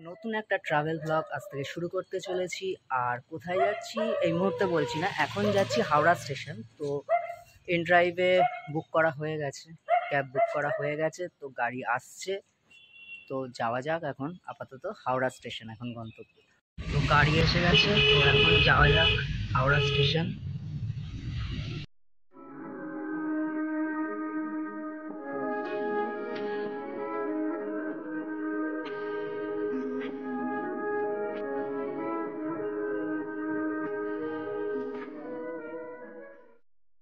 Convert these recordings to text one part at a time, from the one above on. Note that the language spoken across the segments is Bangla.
নতুন একটা ট্রাভেল ব্লগ আজ থেকে শুরু করতে চলেছি। আর কোথায় যাচ্ছি এই মুহূর্তে বলছি না, এখন যাচ্ছি হাওড়া স্টেশন। তো ইন ড্রাইভে বুক করা হয়ে গেছে, ক্যাব বুক করা হয়ে গেছে, তো গাড়ি আসছে। তো যাওয়া যাক। এখন আপাতত হাওড়া স্টেশন এখন গন্তব্য। তো গাড়ি এসে গেছে, তো এখন যাওয়া যাক হাওড়া স্টেশন।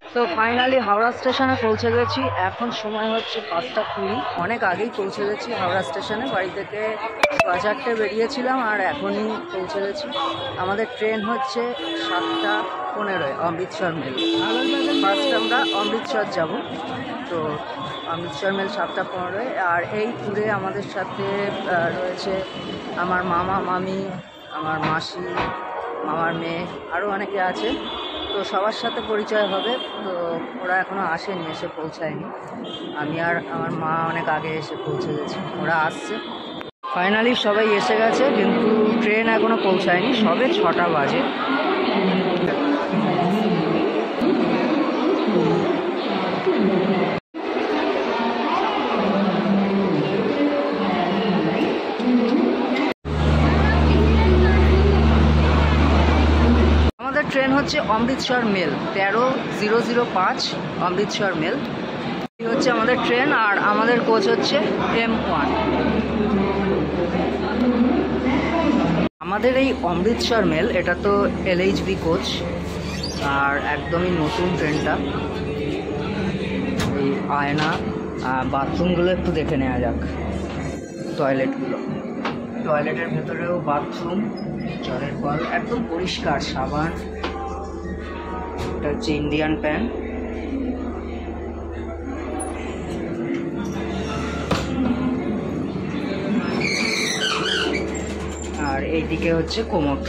তো ফাইনালি হাওড়া স্টেশনে পৌঁছে গেছি। এখন সময় হচ্ছে 5:20। অনেক আগেই পৌঁছে গেছি হাওড়া স্টেশনে। বাড়ি থেকে 4:30 বেরিয়েছিলাম আর এখনই পৌঁছে গেছি। আমাদের ট্রেন হচ্ছে 7:15 অমৃতসর মেল। ফার্স্ট আমরা অমৃতসর যাব। তো অমৃতসর মেল 7:15। আর এই ট্যুরে আমাদের সাথে রয়েছে আমার মামা, মামি, আমার মাসি, মামার মেয়ে, আরও অনেকে আছে। তো সবার সাথে পরিচয় হবে। তো ওরা এখনও আসেনি, এসে পৌঁছায়নি। আমি আর আমার মা অনেক আগে এসে পৌঁছে গেছি, ওরা আসছে। ফাইনালি সবাই এসে গেছে, কিন্তু ট্রেন এখনও পৌঁছায়নি। সবে 6টা বাজে। ট্রেন হচ্ছে অমৃতসর মেল 13:005 অমৃতসর মেল। এই হচ্ছে আমাদের ট্রেন। আর আমাদের কোচ হচ্ছে M1। আমাদের এই অমৃতসর মেল এটা তো LHB কোচ, আর একদমই নতুন ট্রেনটা। এই আয়না, বাথরুমগুলো একটু দেখে নেওয়া যাক। টয়লেটের ভেতরেও বাথরুম, জলের কল একদম পরিষ্কার, সাবান। এটা হচ্ছে ইন্ডিয়ান প্যান। আর এইদিকে হচ্ছে কোমোড।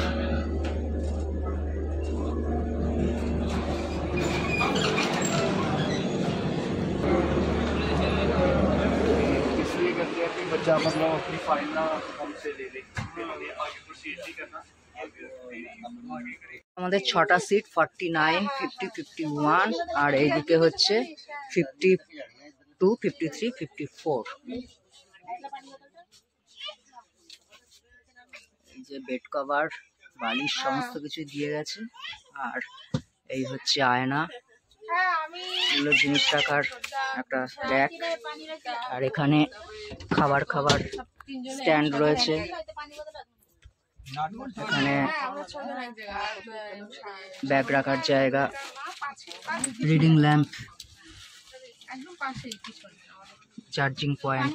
बच्चा मतलब अपनी फाइल ना हमसे ले ले, आगे प्रोसीड नहीं करना। আমাদের 6টা সিট 49, 50, 51। আর এইদিকে হচ্ছে 52, 53, 54। এই যে বেড কভার, বালিশ সমস্ত কিছু দিয়ে গেছে। আর এই হচ্ছে আয়না, এগুলো জিনিস রাখার একটা র্যাক। আর এখানে খাবার স্ট্যান্ড রয়েছে। এখানে ব্যাগ রাখার জায়গা, রিডিং ল্যাম্প, চার্জিং পয়েন্ট,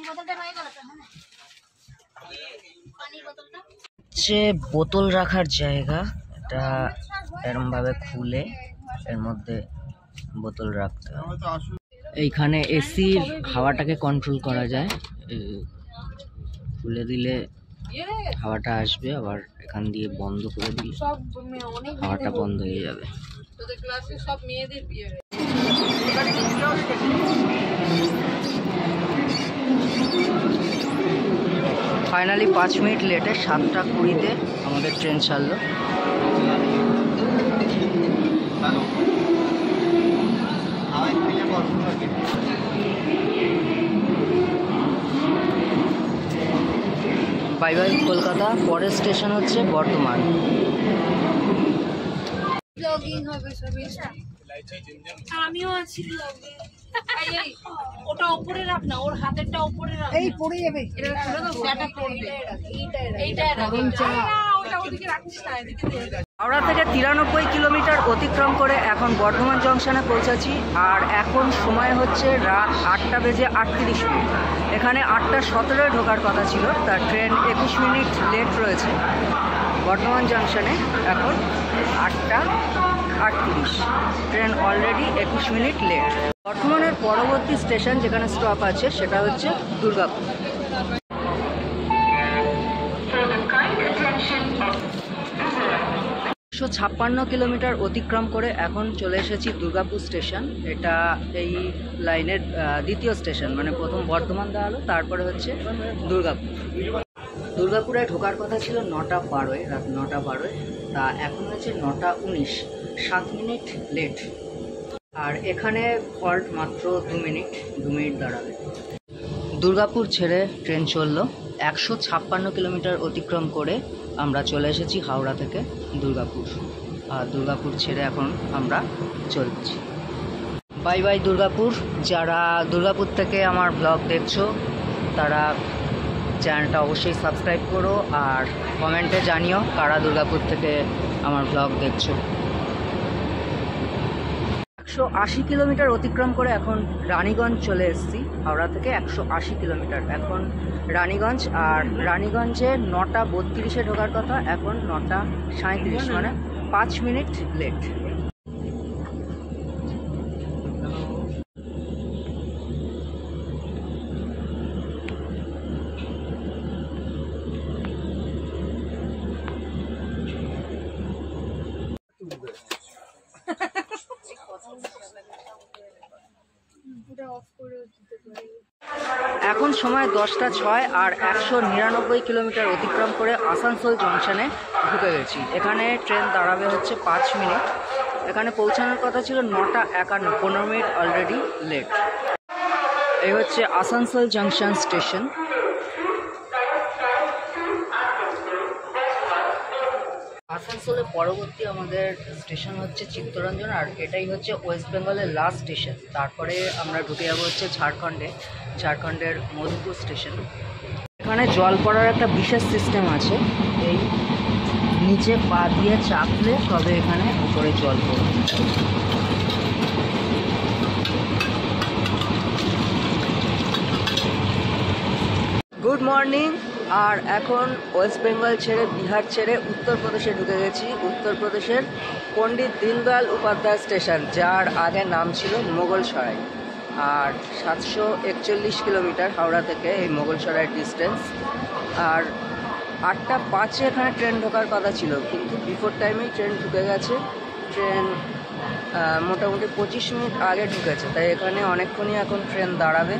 হচ্ছে বোতল রাখার জায়গা। এটা এরম ভাবে খুলে এর মধ্যে বোতল রাখতে হয়। এইখানে এসির হাওয়াটাকে কন্ট্রোল করা যায়। খুলে দিলে হাওয়াটা আসবে, আবার এখান দিয়ে বন্ধ করে দিলে হাওয়াটা বন্ধ হয়ে যাবে। ফাইনালি 5 মিনিট লেটে 7:20 আমাদের ট্রেন ছাড়লো। Bye bye Kolkata. পরের স্টেশন হচ্ছে বর্ধমান। আমিও আছি ব্লগে। ওটা উপরে রাখ না, ওর হাতেরটা উপরে রাখ। এই পড়ে যাবে, এটা পড়বে, এইটা রাখ। ওটা ওদিকে রাখিস না, এদিকে দে। হাওড়া থেকে 93 কিলোমিটার অতিক্রম করে এখন বর্ধমান জংশনে পৌঁছেছি। আর এখন সময় হচ্ছে রাত 8:38। এখানে 8:17 ঢোকার কথা ছিল, তার ট্রেন 21 মিনিট লেট রয়েছে বর্ধমান জংশনে। এখন 8:38, ট্রেন অলরেডি 21 মিনিট লেট। বর্ধমানের পরবর্তী স্টেশন যেখানে স্টপ আছে সেটা হচ্ছে দুর্গাপুর। 156 কিলোমিটার অতিক্রম করে এখন চলে এসেছি দুর্গাপুর স্টেশন। এটা এই লাইনের দ্বিতীয় স্টেশন, মানে প্রথম বর্ধমান দাঁড়ালো, তারপরে হচ্ছে দুর্গাপুর। দুর্গাপুরে ঢোকার কথা ছিল 9:12, রাত 9:12, তা এখন হচ্ছে 9:19, 7 মিনিট লেট। আর এখানে ফল্ট মাত্র 2 মিনিট দাঁড়াবে। দুর্গাপুর ছেড়ে ট্রেন চললো 156 কিলোমিটার অতিক্রম করে আমরা চলে এসেছি হাওড়া থেকে দুর্গাপুর। আর দুর্গাপুর ছেড়ে এখন আমরা চলছি। Bye bye Durgapur. যারা দুর্গাপুর থেকে আমার ব্লগ দেখছো তারা চ্যানেলটা অবশ্যই সাবস্ক্রাইব করো আর কমেন্টে জানিও কারা দুর্গাপুর থেকে আমার ব্লগ দেখছো। 180 কিলোমিটার অতিক্রম করে এখন রানীগঞ্জ চলে এসেছি। হাওড়া থেকে 180 কিলোমিটার এখন রানীগঞ্জ। আর রানীগঞ্জে 9:32 ঢোকার কথা, এখন 9:37, মানে 5 মিনিট লেট। এখন সময় 10:06 আর 199 কিলোমিটার অতিক্রম করে আসানসোল জংশনে ঢুকে গেছি। এখানে ট্রেন দাঁড়াবে হচ্ছে 5 মিনিট। এখানে পৌঁছানোর কথা ছিল 9:51, 15 মিনিট অলরেডি লেট। এই হচ্ছে আসানসোল জংশন স্টেশন। আসানসোলের পরবর্তী আমাদের স্টেশন হচ্ছে চিত্তরঞ্জন, আর এটাই হচ্ছে ওয়েস্ট বেঙ্গলের লাস্ট স্টেশন। তারপরে আমরা ঢুকে যাবো হচ্ছে ঝাড়খণ্ডের মধুপুর স্টেশন। এখানে জল পড়ার একটা বিশেষ সিস্টেম আছে, এই নিচে পা দিয়ে চাপলে তবে এখানে উপরে জল পড়বে। Good morning. আর এখন ওয়েস্ট বেঙ্গল ছেড়ে বিহার ছেড়ে উত্তরপ্রদেশে ঢুকে গেছি। উত্তরপ্রদেশের পণ্ডিত দীনদয়াল উপাধ্যায় স্টেশন, যার আগে নাম ছিল মোগলসরাই। আর 741 কিলোমিটার হাওড়া থেকে এই মোগলসরাই ডিস্টেন্স। আর 8:05 এখানে ট্রেন ঢোকার কথা ছিল, কিন্তু বিফোর টাইমেই ট্রেন ঢুকে গেছে। ট্রেন মোটামুটি 25 মিনিট আগে ঢুকেছে, তাই এখানে অনেকক্ষণই এখন ট্রেন দাঁড়াবে।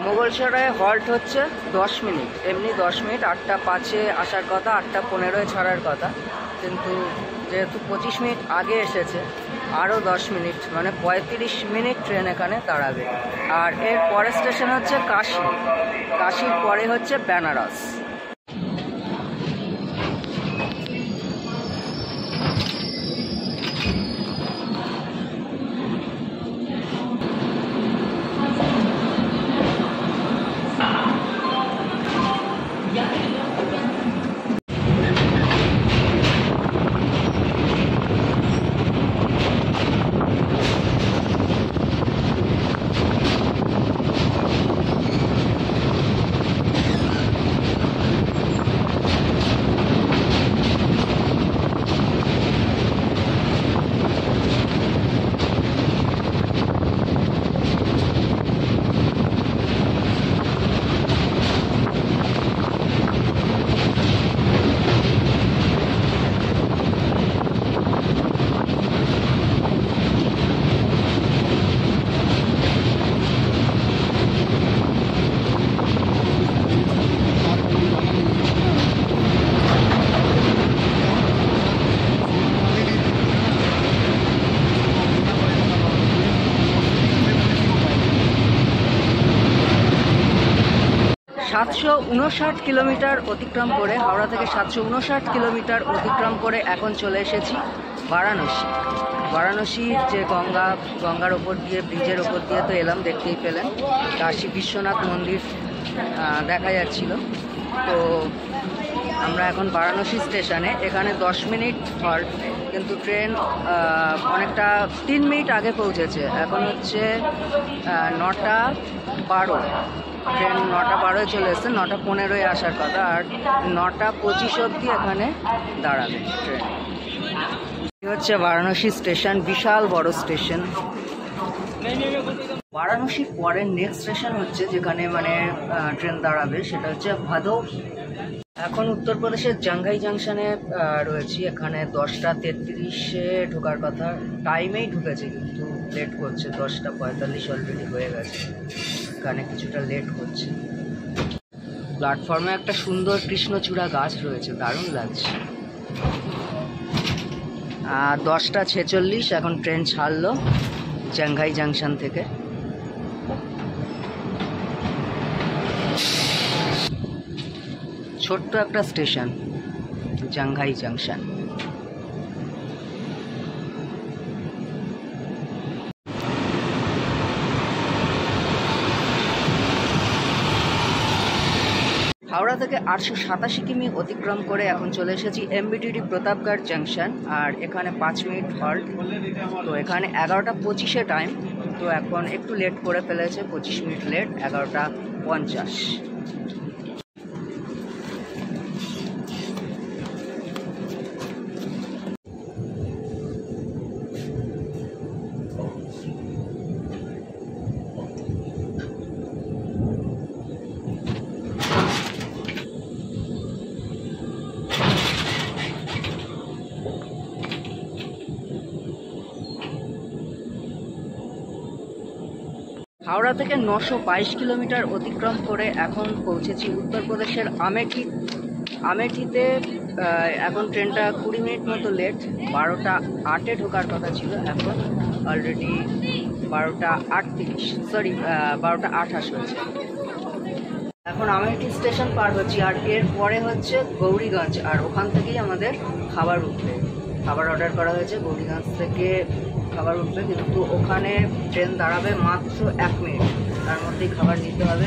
মোগলসরাইয়ে হল্ট হচ্ছে 10 মিনিট, এমনি 10 মিনিট। 8:05 আসার কথা, 8:15 ছাড়ার কথা, কিন্তু যেহেতু 25 মিনিট আগে এসেছে আরও 10 মিনিট, মানে 35 মিনিট ট্রেন এখানে দাঁড়াবে। আর এর পরের স্টেশন হচ্ছে কাশির পরে হচ্ছে বেনারস। সাতশো 59 কিলোমিটার অতিক্রম করে, হাওড়া থেকে 759 কিলোমিটার অতিক্রম করে এখন চলে এসেছি বারাণসীর যে গঙ্গার ওপর দিয়ে, ব্রিজের ওপর দিয়ে তো এলাম, দেখতেই পেলেন। কাশী বিশ্বনাথ মন্দির দেখা যাচ্ছিল। তো আমরা এখন বারাণসী স্টেশনে। এখানে 10 মিনিট হল্ট, কিন্তু ট্রেন অনেকটা 3 মিনিট আগে পৌঁছেছে। এখন হচ্ছে 9:12, ট্রেন 9:12 চলে এসছে। 9:15 আসার কথা, আর 9:25 অবধি এখানে দাঁড়াবে ট্রেন। হচ্ছে বারাণসী স্টেশন, বিশাল বড় স্টেশন। বারাণসীর পরে নেক্সট স্টেশন হচ্ছে যেখানে মানে ট্রেন দাঁড়াবে, সেটা হচ্ছে ভাদোহী। এখন উত্তরপ্রদেশের জাঙ্গাই জাংশনে রয়েছি। এখানে 10:33 ঢোকার কথা, টাইমেই ঢুকেছে কিন্তু লেট করছে। 10:45 অলরেডি হয়ে গেছে, এখানে কিছুটা লেট হচ্ছে। প্ল্যাটফর্মে একটা সুন্দর কৃষ্ণচূড়া গাছ রয়েছে, দারুণ লাগছে। 10:46 এখন ট্রেন ছাড়লো জাংহাই জাংশন থেকে। ছোট্ট একটা স্টেশন জাংহাই জাংশন। হাওড়া থেকে 887 কিমি অতিক্রম করে এখন চলে এসেছি এমবিটিডি প্রতাপগড় জাংশন। আর এখানে 5 মিনিট হল্ট। তো এখানে 11:25 টাইম। তো এখন একটু লেট করে ফেলেছে, 25 মিনিট লেট, 11:50। হাওড়া থেকে 922 কিলোমিটার অতিক্রম করে এখন পৌঁছেছি উত্তরপ্রদেশের আমেঠিতে। এখন ট্রেনটা 20 মিনিট মতো লেট। 12:08 ঢোকার কথা ছিল, এখন অলরেডি 12:38, সরি 12:28 হয়েছে। এখন আমেঠি স্টেশন পার হচ্ছি, আর এর পরে হচ্ছে গৌরীগঞ্জ। আর ওখান থেকেই আমাদের খাবার উঠবে। খাবার অর্ডার করা হয়েছে, গৌরীগঞ্জ থেকে খাবার উঠবে, কিন্তু ওখানে ট্রেন দাঁড়াবে মাত্র 1 মিনিট, তার মধ্যেই খাবার নিতে হবে।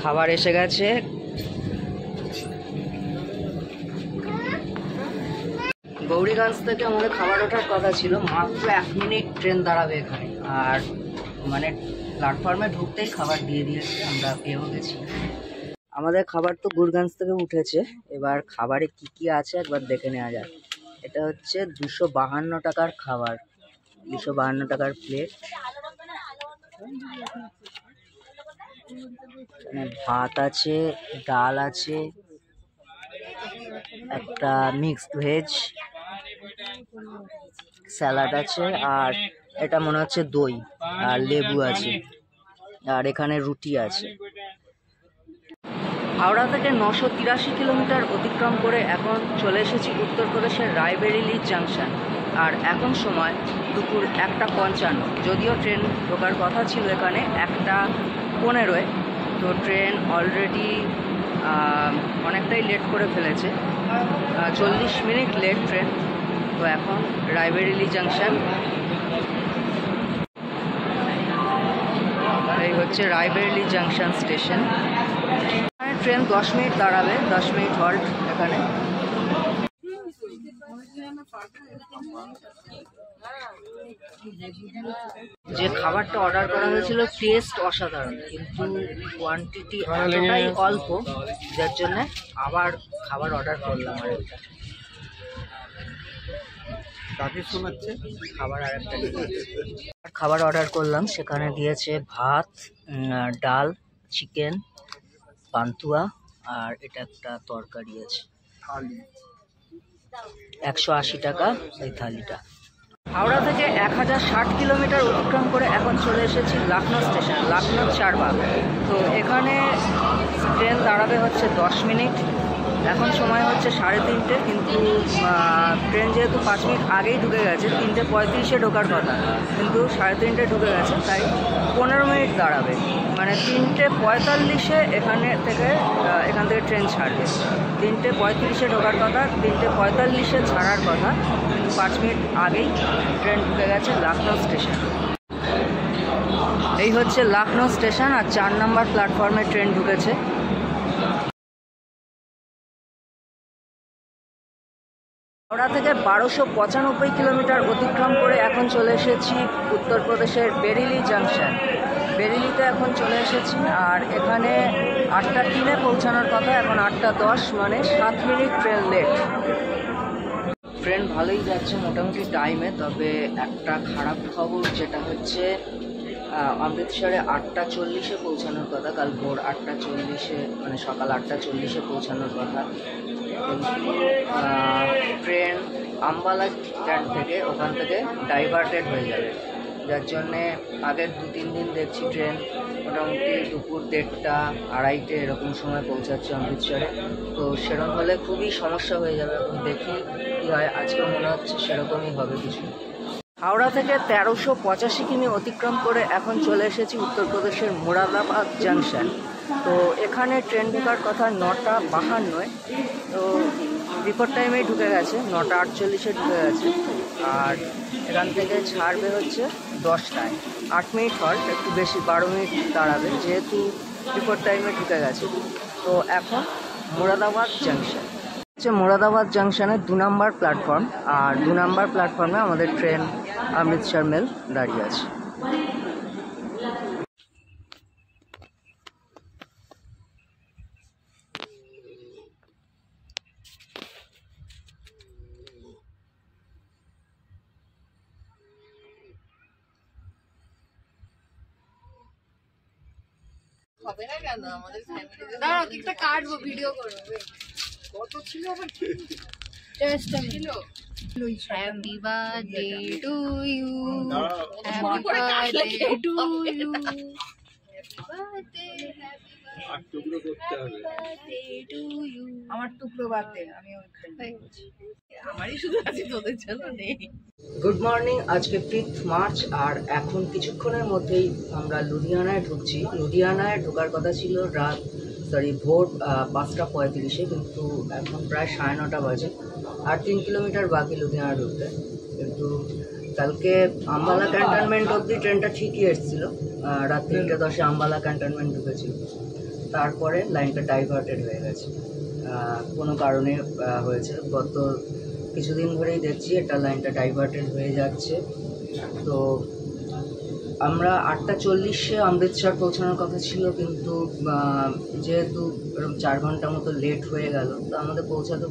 খাবার এসে গেছে। গৌরীগঞ্জ থেকে আমাদের খাবার ওঠার কথা ছিল, মাত্র 1 মিনিট ট্রেন দাঁড়াবে এখানে। আর মানে প্ল্যাটফর্মে ঢুকতেই খাবার দিয়ে দিয়েছে, আমরা পেয়েও গেছি। আমাদের খাবার তো গুরগঞ্জ থেকে উঠেছে, এবার খাবারে কি কি আছে একবার দেখে নেওয়া যাক। এটা হচ্ছে 252 টাকার খাবার, 252 টাকার প্লেট। ভাত আছে, ডাল আছে, একটা মিক্সড ভেজ, স্যালাড আছে, আর এটা মনে হচ্ছে দই আর লেবু আছে, আর এখানে রুটি আছে। হাওড়া থেকে 983 কিলোমিটার অতিক্রম করে এখন চলে এসেছি উত্তরপ্রদেশের রায়বেরেলি জাংশন। আর এখন সময় দুপুর 1:55। যদিও ট্রেন ঢোকার কথা ছিল এখানে 1:15, তো ট্রেন অলরেডি অনেকটাই লেট করে ফেলেছে, 40 মিনিট লেট ট্রেন। তো এখন রায়বেরেলি জাংশন, এই হচ্ছে Raebareli junction station. Train 10 minute দাঁড়াবে, 10 মিনিট হল্ট এখানে। যে খাবারটা অর্ডার করা হয়েছিল টেস্ট অসাধারণ, কিন্তু কোয়ান্টিটি এতটাই অল্প, যার জন্য আবার খাবার অর্ডার করলাম। আর এটা খাবার অর্ডার করলাম, সেখানে দিয়েছে ভাত, ডাল, চিকেন, পান্তুয়া, আর এটা একটা তরকারি আছে। 180 টাকা এই থালিটা। হাওড়া থেকে 1060 কিলোমিটার অতিক্রম করে এখন চলে এসেছি লখনৌ স্টেশন, লখনৌ চারবাগ। তো এখানে ট্রেন দাঁড়াবে হচ্ছে 10 মিনিট। এখন সময় হচ্ছে 3:30, কিন্তু ট্রেন যেহেতু 5 মিনিট আগেই ঢুকে গেছে, 3:35-এ ঢোকার কথা, কিন্তু 3:30 ঢুকে গেছে, তাই 15 মিনিট দাঁড়াবে। মানে 3:45-এ এখান থেকে ট্রেন ছাড়বে। 3:35-এ ঢোকার কথা, 3:45-এ ছাড়ার কথা, কিন্তু 5 মিনিট আগেই ট্রেন ঢুকে গেছে লখনৌ স্টেশন। এই হচ্ছে লখনৌ স্টেশন, আর 4 নম্বর প্ল্যাটফর্মে ট্রেন ঢুকেছে। হাওড়া থেকে 1295 কিলোমিটার অতিক্রম করে এখন চলে এসেছি উত্তরপ্রদেশের বেরিলি জাংশন। বেরিলিতে এখন চলে এসেছি, আর এখানে 8:03 পৌঁছানোর কথা, এখন 8:10, মানে 7 মিনিট ট্রেন লেট। ট্রেন ভালোই যাচ্ছে মোটামুটি টাইমে, তবে একটা খারাপ খবর যেটা হচ্ছে অমৃতসরে 8:40 পৌঁছানোর কথা, কাল ভোর 8:40, মানে সকাল 8:40 পৌঁছানোর কথা, কিন্তু ট্রেন আম্বালা স্ট্যান্ড থেকে ওখান থেকে ডাইভার্টেড হয়ে যাবে, যার জন্যে আগের 2-3 দিন দেখছি ট্রেন মোটামুটি দুপুর 1:30, 2:30 এরকম সময় পৌঁছাচ্ছে অমৃতসরে। তো সেরকম হলে খুবই সমস্যা হয়ে যাবে। এখন দেখি কী হয়, আজকে মনে হচ্ছে সেরকমই হবে কিছু। হাওড়া থেকে 1385 কিমি অতিক্রম করে এখন চলে এসেছি উত্তরপ্রদেশের মোরাদাবাদ জাংশন। তো এখানে ট্রেন ঢোকার কথা 9:52, তো বিফোর টাইমেই ঢুকে গেছে, 9:48 ঢুকে গেছে। আর এখান থেকে ছাড়বে হচ্ছে 10টায়, 8 মিনিট হল্ট, একটু বেশি 12 মিনিট দাঁড়াবে, যেহেতু বিফোর টাইমে ঢুকে গেছে। তো এখন মোরাদাবাদ জাংশন হচ্ছে মোরাদাবাদ জাংশনের 2 নম্বর প্ল্যাটফর্ম, আর 2 নম্বর প্ল্যাটফর্মে আমাদের ট্রেন অমৃতসর মেল দাঁড়িয়ে আছে। হবে না কেন আমাদের ফ্যামিলিতে? দাঁড়াও, একটা কাটবো, ভিডিও করবো। কত ছিল আবার? টেস্ট ছিল। Happy birthday to you, happy birthday to you, happy birthday, happy টুকরো করতে হবে টু ইউ। আমার টুকরো বার্থডে, আমি ওখানে আমারই শুধু আছে, তোদের জন্য নেই। গুড মর্নিং, আজকে 5 মার্চ, আর এখন কিছুক্ষণের মধ্যেই আমরা লুধিয়ানায় ঢুকছি। লুধিয়ানায় ঢোকার কথা ছিল ভোর 5:35, কিন্তু এখন প্রায় 9:30 বাজে, আর 3 কিলোমিটার বাকি লুধিয়ানা ঢুকতে। কিন্তু কালকে আম্বালা ক্যান্টনমেন্ট অবধি ট্রেনটা ঠিকই এসেছিলো, রাত 3:10 আম্বালা ক্যান্টনমেন্ট ঢুকেছিল, তারপরে লাইনটা ডাইভার্টেড হয়ে গেছে, কোনো কারণে হয়েছে। গত কিছুদিন ধরেই দেখছি এটা লাইনটা ডাইভার্টেড হয়ে যাচ্ছে। তো আমরা 8:40 অমৃতসর পৌঁছানোর কথা ছিল, কিন্তু যেহেতু এরকম 4 ঘন্টা মতো লেট হয়ে গেল, তো আমাদের পৌঁছাতে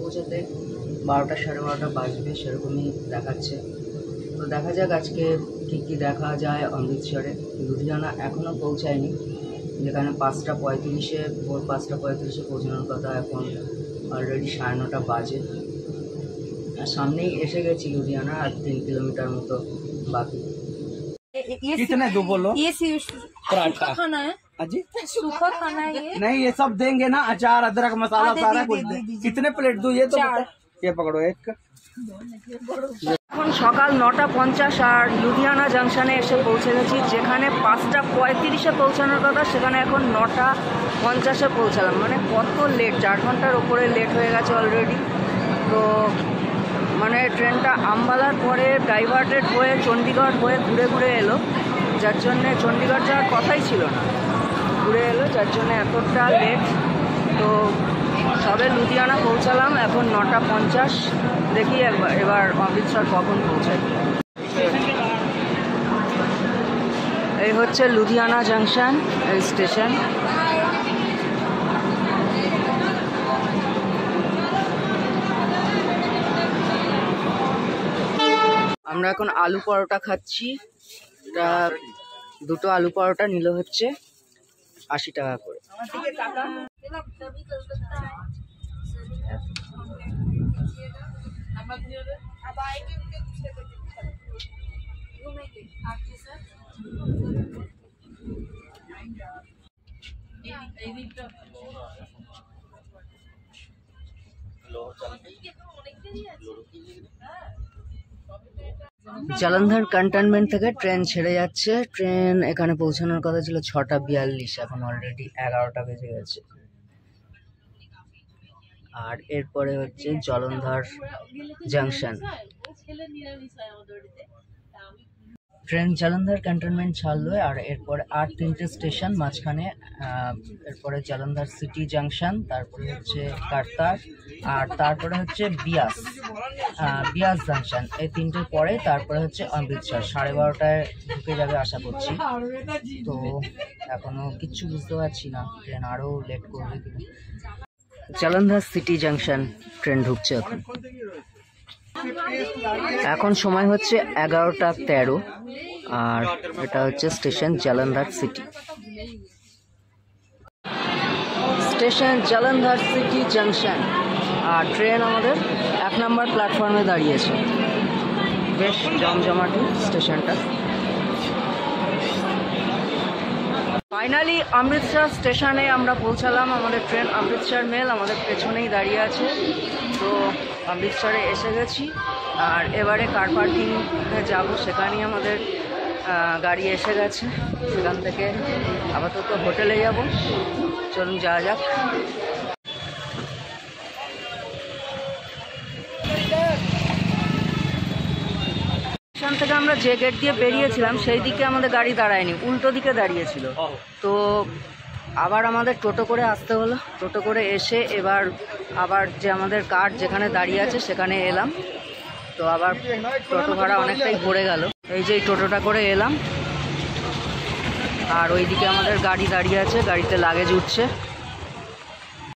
12টা, 12:30 বাজবে সেরকমই দেখাচ্ছে। তো দেখা যাক আজকে কী দেখা যায় অমৃতসরে। লুধিয়ানা এখনও পৌঁছায়নি, যেখানে 5:35, ভোর 5:35 পৌঁছানোর কথা, এখন অলরেডি 9:30 বাজে। सामने ही एसे गए लुधियाना, और 3 किलोमीटर मतो बाकी। कितने दो बोलो? ये सूखा खाना है अजी, सूखा खाना है ये? नहीं ये सब देंगे ना, अचार, अदरक, मसाला, सारा कुछ। कितने प्लेट दूं ये तो बताओ। ये पकड़ो एक। এখন সকাল 9:50 আর লুধিয়ানা জাংশনে এসে পৌঁছে গেছি, যেখানে 5:35 পৌঁছানোর কথা, সেখানে এখন 9:50 পৌঁছালাম। মানে কত লেট, 4 ঘন্টার ওপরে লেট হয়ে গেছে অলরেডি। তো মানে ট্রেনটা আম্বালার পরে ডাইভার্টেড হয়ে চণ্ডীগড় হয়ে ঘুরে ঘুরে এলো, যার জন্যে চণ্ডীগড় যাওয়ার কথাই ছিল না, ঘুরে এলো, যার জন্যে এতটা লেট। তো সবে লুধিয়ানা পৌঁছালাম, এখন 9:50। দেখি এবার অমৃতসর কখন পৌঁছাই। এই হচ্ছে লুধিয়ানা জাংশন, এই স্টেশন। আমরা এখন আলু পরোটা খাচ্ছি। এটা 2টো আলু পরোটা নিল হচ্ছে 80 টাকা করে। জলন্ধর ক্যান্টনমেন্ট থেকে ট্রেন ছেড়ে যাচ্ছে। ট্রেন এখানে পৌঁছানোর কথা ছিল 6:42, এখন অলরেডি 11টা বেজে গেছে। আর এরপরে হচ্ছে Jalandhar junction. Train Jalandhar cantonment ছাড়লো, আর এরপরে আর 3টে স্টেশন মাঝখানে। এরপরে জালন্ধর সিটি জাংশন, তারপরে হচ্ছে কারতার, আর তারপরে হচ্ছে বিয়াস জাংশন। এই 3টের পরে তারপরে হচ্ছে অমৃতসর। 12:30টায় ঢুকে যাবে আশা করছি। তো এখনো কিচ্ছু বুঝতে পারছি না ট্রেন আরও লেট করবে কিনা। জালন্ধর সিটি জাংশন ট্রেন ঢুকছে এখন। এখন সময় হচ্ছে 11:13, আর এটা হচ্ছে station Jalandhar city. Station Jalandhar city junction, আর ট্রেন আমাদের 1 নম্বর প্ল্যাটফর্মে দাঁড়িয়েছে। বেশ জমজমাটি স্টেশনটা। ফাইনালি অমৃতসর স্টেশনে আমরা পৌঁছালাম। আমাদের ট্রেন অমৃতসর মেল আমাদের পেছনেই দাঁড়িয়ে আছে। তো অমৃতসরে এসে গেছি, আর এবারে কার পার্কিংয়ে যাব, সেখানেই আমাদের গাড়ি এসে গেছে। সেখান থেকে আপাতত হোটেলে যাব। চলুন যাওয়া যাক। স্টেশন থেকে আমরা যে গেট দিয়ে বেরিয়েছিলাম সেই দিকে আমাদের গাড়ি দাঁড়ায়নি, উল্টো দিকে দাঁড়িয়েছিল। তো আবার আমাদের টোটো করে আসতে হলো। টোটো করে এসে এবার আবার যে আমাদের কার যেখানে দাঁড়িয়ে আছে সেখানে এলাম। তো আবার টোটো ভাড়া অনেকটাই পড়ে গেল। এই যে এই টোটোটা করে এলাম, আর ওইদিকে আমাদের গাড়ি দাঁড়িয়ে আছে, গাড়িতে লাগেজ উঠছে।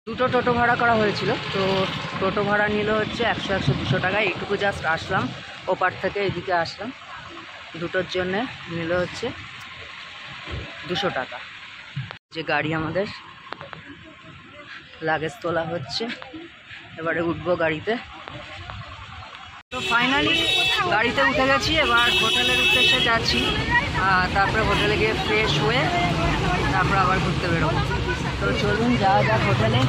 2টো টোটো ভাড়া করা হয়েছিল। তো টোটো ভাড়া নিল হচ্ছে 100-200 টাকা। এইটুকু জাস্ট আসলাম, ওপার থেকে এদিকে আসলাম। দুটোর জন্যে নিল হচ্ছে 200 টাকা। যে গাড়ি আমাদের লাগেজ তোলা হচ্ছে, এবারে উঠবো গাড়িতে। তো ফাইনালি গাড়িতে উঠে গেছি, এবার হোটেলের উদ্দেশ্যে যাচ্ছি। তারপরে হোটেলে গিয়ে ফ্রেশ হয়ে তারপর আবার ঘুরতে বেরোবো। তো চলুন যাওয়া যাক হোটেলে।